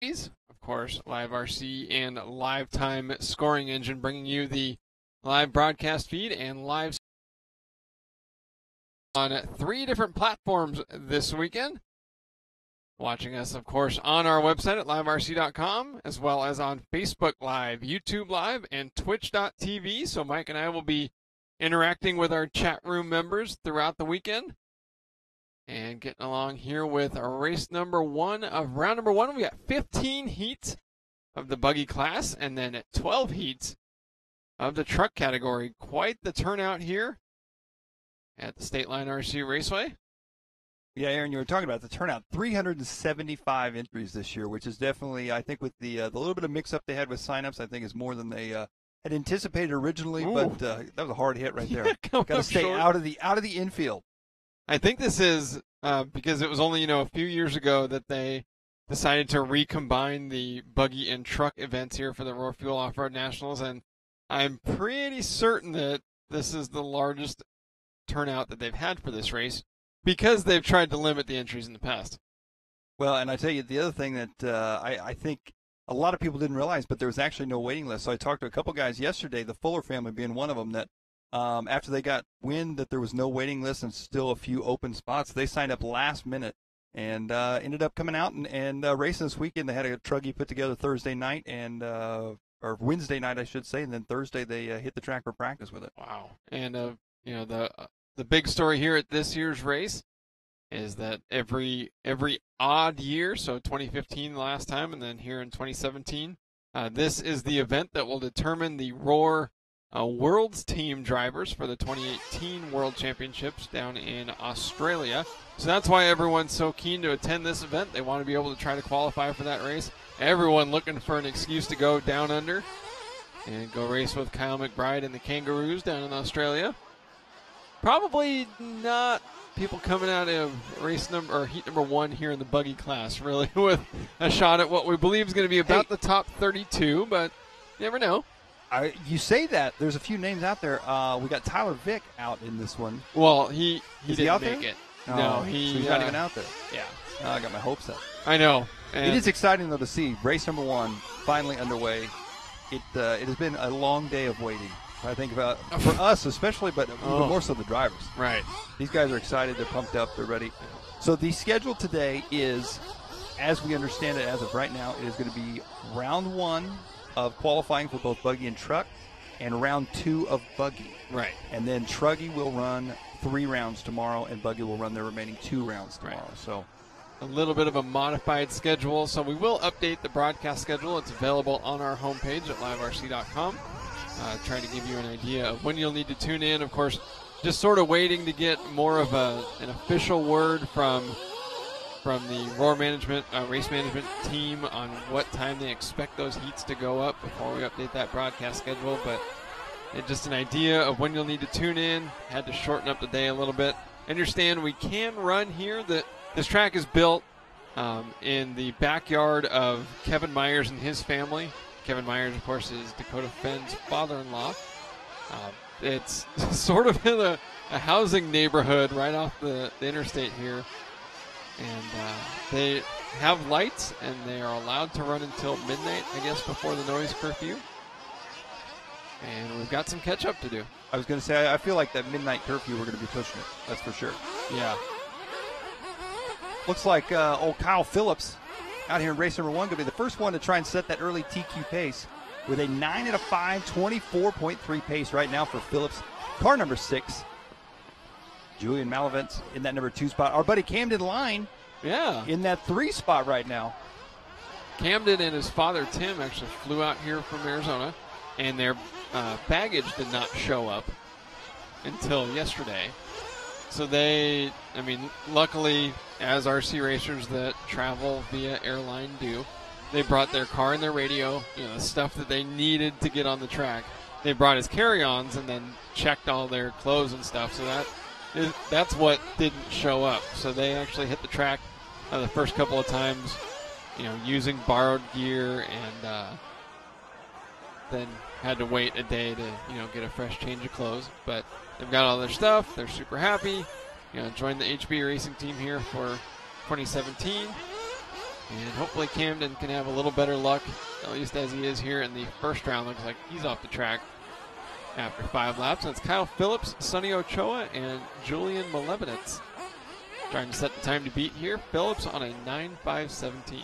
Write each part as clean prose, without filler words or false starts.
Of course, LiveRC and Live Time Scoring Engine bringing you the live broadcast feed and live on 3 different platforms this weekend. Watching us, of course, on our website at liverc.com, as well as on Facebook Live, YouTube Live, and twitch.tv. So Mike and I will be interacting with our chat room members throughout the weekend. And getting along here with our race number 1 of round number 1. We got 15 heats of the buggy class and then 12 heats of the truck category. Quite the turnout here at the State Line RC Raceway. Yeah, Aaron, you were talking about the turnout. 375 entries this year, which is definitely, I think, with the little bit of mix-up they had with sign-ups, I think is more than they had anticipated originally. Ooh. But that was a hard hit right there. Got to stay short. out of the infield. I think this is because it was only, a few years ago that they decided to recombine the buggy and truck events here for the Roar Fuel Off-Road Nationals, and I'm pretty certain that this is the largest turnout that they've had for this race because they've tried to limit the entries in the past. Well, and I tell you, the other thing that I think a lot of people didn't realize, but there was actually no waiting list. So I talked to a couple guys yesterday, the Fuller family being one of them, that after they got wind that there was no waiting list and still a few open spots, they signed up last minute and ended up coming out and racing this weekend. They had a truggy put together Thursday night or Wednesday night, I should say, and then Thursday they hit the track for practice with it. Wow! And the big story here at this year's race is that every odd year, so 2015 the last time, and then here in 2017, this is the event that will determine the Roar World's Team drivers for the 2018 World Championships down in Australia. So that's why everyone's so keen to attend this event. They want to be able to try to qualify for that race. Everyone looking for an excuse to go down under and go race with Kyle McBride and the Kangaroos down in Australia. Probably not people coming out of heat number 1 here in the buggy class, really, with a shot at what we believe is going to be about the top 32, but you never know. You say that. There's a few names out there. We got Tyler Vick out in this one. Well, he didn't make it. No, so he's not even out there. Yeah. I got my hopes up. I know. It is exciting, though, to see race number 1 finally underway. It has been a long day of waiting. I think about for us especially, but even more so the drivers. Right. These guys are excited. They're pumped up. They're ready. So the schedule today is, as we understand it as of right now, it is going to be round 1 of qualifying for both buggy and truck, and round 2 of buggy. Right. And then truggy will run 3 rounds tomorrow, and buggy will run their remaining 2 rounds tomorrow. Right. So a little bit of a modified schedule. So we will update the broadcast schedule. It's available on our homepage at liverc.com. Trying to give you an idea of when you'll need to tune in. Of course, just sort of waiting to get more of an official word from the Roar management, race management team on what time they expect those heats to go up before we update that broadcast schedule. But just an idea of when you'll need to tune in. Had to shorten up the day a little bit. Understand we can run here. This track is built in the backyard of Kevin Myers and his family. Kevin Myers, of course, is Dakota Fenn's father-in-law. It's sort of in a housing neighborhood right off the interstate here. And they have lights, and they are allowed to run until midnight, I guess, before the noise curfew. And we've got some catch-up to do. I was going to say, I feel like that midnight curfew, we're going to be pushing it. That's for sure. Yeah. Looks like old Kyle Phillipps out here in race number 1 going to be the first one to try and set that early TQ pace with a 9 out of 5, 24.3 pace right now for Phillipps. Car number 6, Julian Malevanets in that number 2 spot. Our buddy Camden Lime in that 3 spot right now. Camden and his father, Tim, actually flew out here from Arizona, and their baggage did not show up until yesterday. So luckily, as RC racers that travel via airline do, they brought their car and their radio, the stuff that they needed to get on the track. They brought his carry-ons and then checked all their clothes and stuff. So that's what didn't show up. So they actually hit the track the first couple of times, using borrowed gear, and then had to wait a day to, get a fresh change of clothes. But they've got all their stuff. They're super happy. Joined the HB racing team here for 2017. And hopefully Camden can have a little better luck, at least as he is here in the first round. Looks like he's off the track after 5 laps. And it's Kyle Phillipps, Sonny Ochoa, and Julian Malevanets trying to set the time to beat here. Phillipps on a 9.517.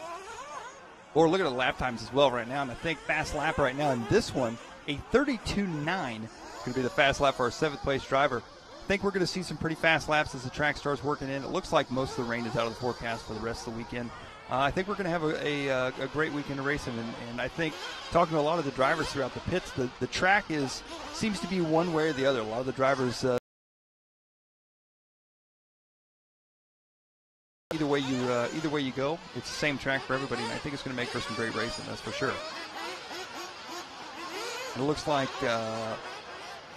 Or look at the lap times as well right now. And I think fast lap right now in this one, a 32.9 is going to be the fast lap for our 7th place driver. I think we're going to see some pretty fast laps as the track starts working in. It looks like most of the rain is out of the forecast for the rest of the weekend. I think we're going to have a great weekend of racing, and I think talking to a lot of the drivers throughout the pits, the track seems to be one way or the other. A lot of the drivers, either way you go, it's the same track for everybody, and I think it's going to make for some great racing. That's for sure. And it looks like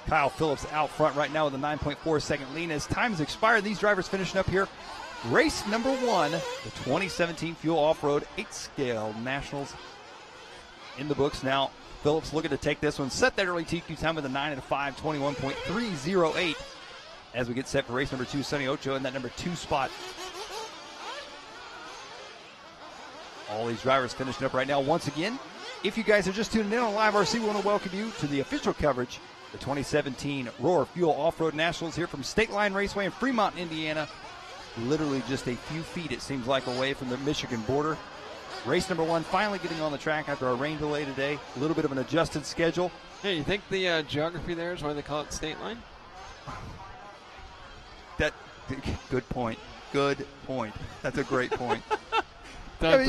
Kyle Phillipps out front right now with a 9.4 second lead. As time's expired, these drivers finishing up here. Race number 1, the 2017 Fuel Off-Road 8-Scale Nationals in the books. Now, Phillipps looking to take this one. Set that early TQ time with a 9 and a 5, 21.308. As we get set for race number 2, Sonny Ochoa in that number 2 spot. All these drivers finishing up right now. Once again, if you guys are just tuning in on LiveRC, we want to welcome you to the official coverage of the 2017 Roar Fuel Off-Road Nationals here from State Line Raceway in Fremont, Indiana. Literally just a few feet, it seems like, away from the Michigan border. Race number 1 finally getting on the track after a rain delay today. A little bit of an adjusted schedule. Hey, you think the geography there is why they call it State Line? Good point. Good point. That's a great point. I mean,